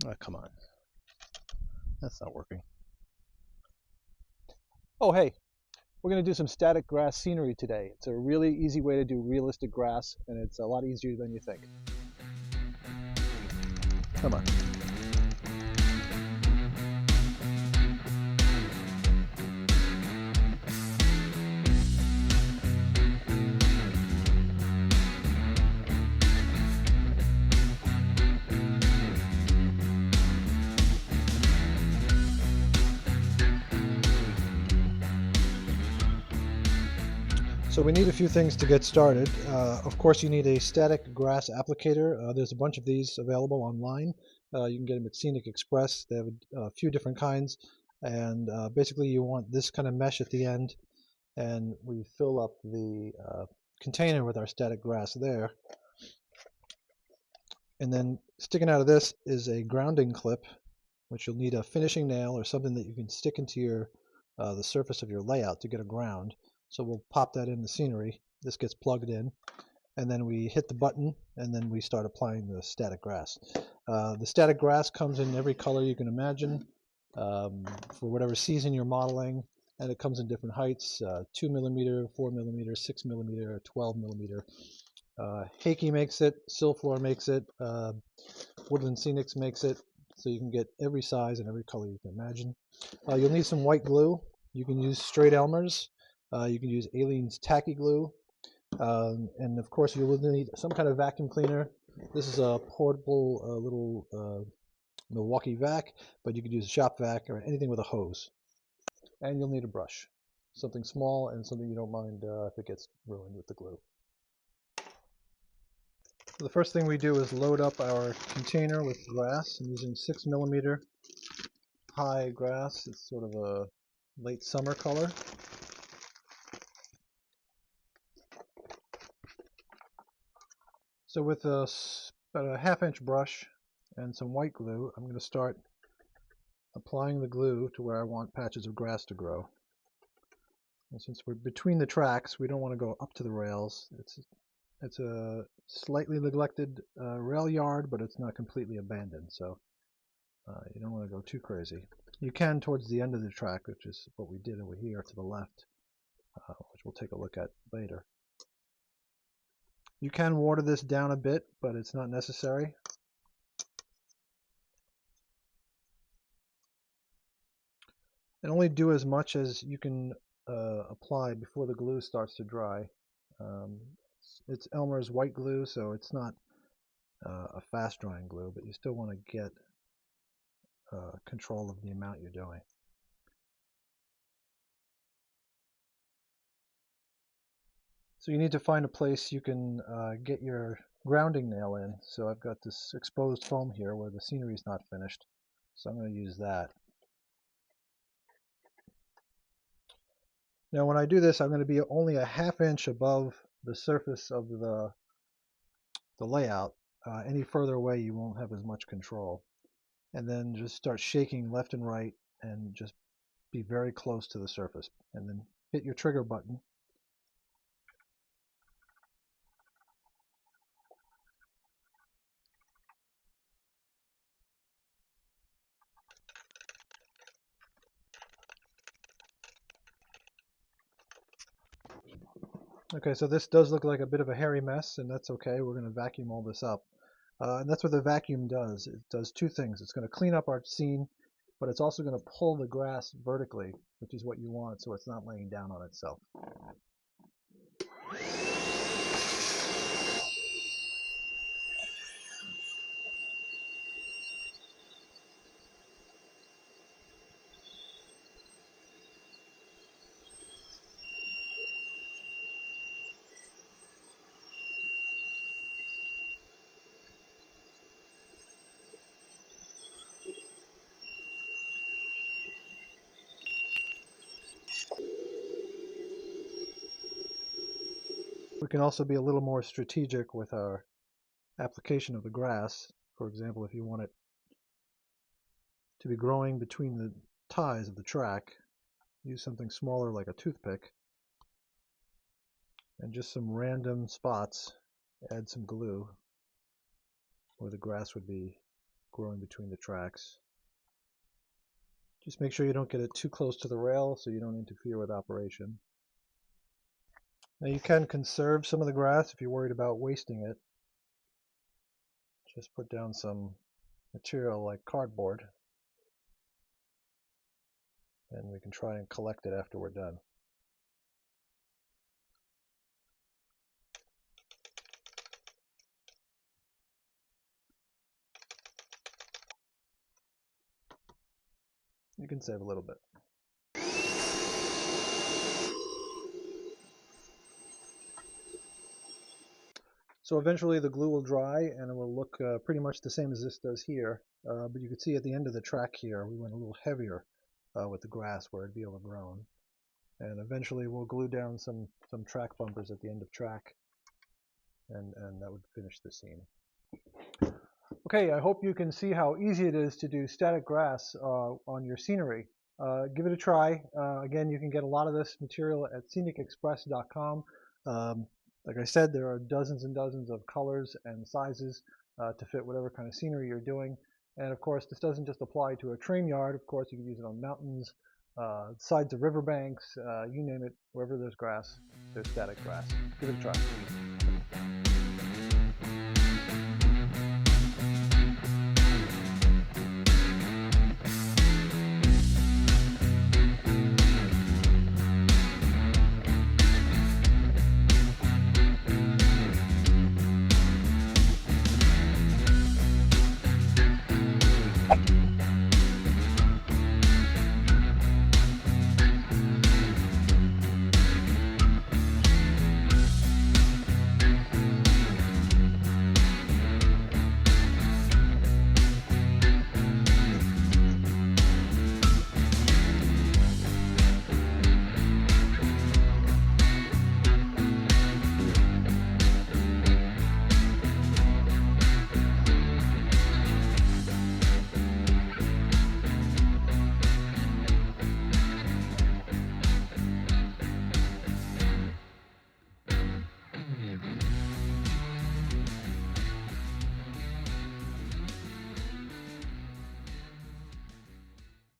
Oh, come on. That's not working. Oh, hey, we're going to do some static grass scenery today. It's a really easy way to do realistic grass, and it's a lot easier than you think. Come on. So we need a few things to get started. Of course, you need a static grass applicator. There's a bunch of these available online. You can get them at sceneryexpress. They have a few different kinds. And basically you want this kind of mesh at the end. And we fill up the container with our static grass there. And then sticking out of this is a grounding clip, which you'll need a finishing nail or something that you can stick into your the surface of your layout to get a ground. So we'll pop that in the scenery. This gets plugged in, and then we hit the button, and then we start applying the static grass. The static grass comes in every color you can imagine for whatever season you're modeling, and it comes in different heights: 2 millimeter, 4 millimeter, 6 millimeter, 12 millimeter. Hakey makes it, Silflor makes it, Woodland Scenics makes it, so you can get every size and every color you can imagine. You'll need some white glue. You can use straight Elmer's. You can use Aleene's tacky glue. And of course you will need some kind of vacuum cleaner. This is a portable little Milwaukee vac, but you could use a shop vac or anything with a hose. And you'll need a brush. Something small and something you don't mind if it gets ruined with the glue. So the first thing we do is load up our container with grass. I'm using 6 millimeter high grass. It's sort of a late summer color. So with about a ½ inch brush and some white glue, I'm going to start applying the glue to where I want patches of grass to grow. And since we're between the tracks, we don't want to go up to the rails. It's a slightly neglected rail yard, but it's not completely abandoned, so you don't want to go too crazy. You can towards the end of the track, which is what we did over here to the left, which we'll take a look at later. You can water this down a bit, but it's not necessary. And only do as much as you can apply before the glue starts to dry. It's Elmer's white glue, so it's not a fast drying glue, but you still want to get control of the amount you're doing. So you need to find a place you can get your grounding nail in. So I've got this exposed foam here where the scenery is not finished, so I'm going to use that. Now when I do this, I'm going to be only a ½ inch above the surface of the layout. Any further away you won't have as much control. And then just start shaking left and right and just be very close to the surface. And then hit your trigger button. Okay, so this does look like a bit of a hairy mess, and that's okay. We're going to vacuum all this up. And that's what the vacuum does. It does two things. It's going to clean up our scene, but it's also going to pull the grass vertically, which is what you want, so it's not laying down on itself. We can also be a little more strategic with our application of the grass. For example, if you want it to be growing between the ties of the track, use something smaller like a toothpick, and just some random spots, add some glue where the grass would be growing between the tracks. Just make sure you don't get it too close to the rail so you don't interfere with operation. Now you can conserve some of the grass if you're worried about wasting it. Just put down some material like cardboard, and we can try and collect it after we're done. You can save a little bit. So eventually the glue will dry and it will look pretty much the same as this does here. But you can see at the end of the track here, we went a little heavier with the grass where it'd be overgrown. And eventually we'll glue down some track bumpers at the end of track, and that would finish the scene. Okay, I hope you can see how easy it is to do static grass on your scenery. Give it a try. Again, you can get a lot of this material at sceneryexpress.com. Like I said, there are dozens and dozens of colors and sizes to fit whatever kind of scenery you're doing. And of course, this doesn't just apply to a train yard. Of course, you can use it on mountains, sides of riverbanks, you name it. Wherever there's grass, there's static grass. Give it a try.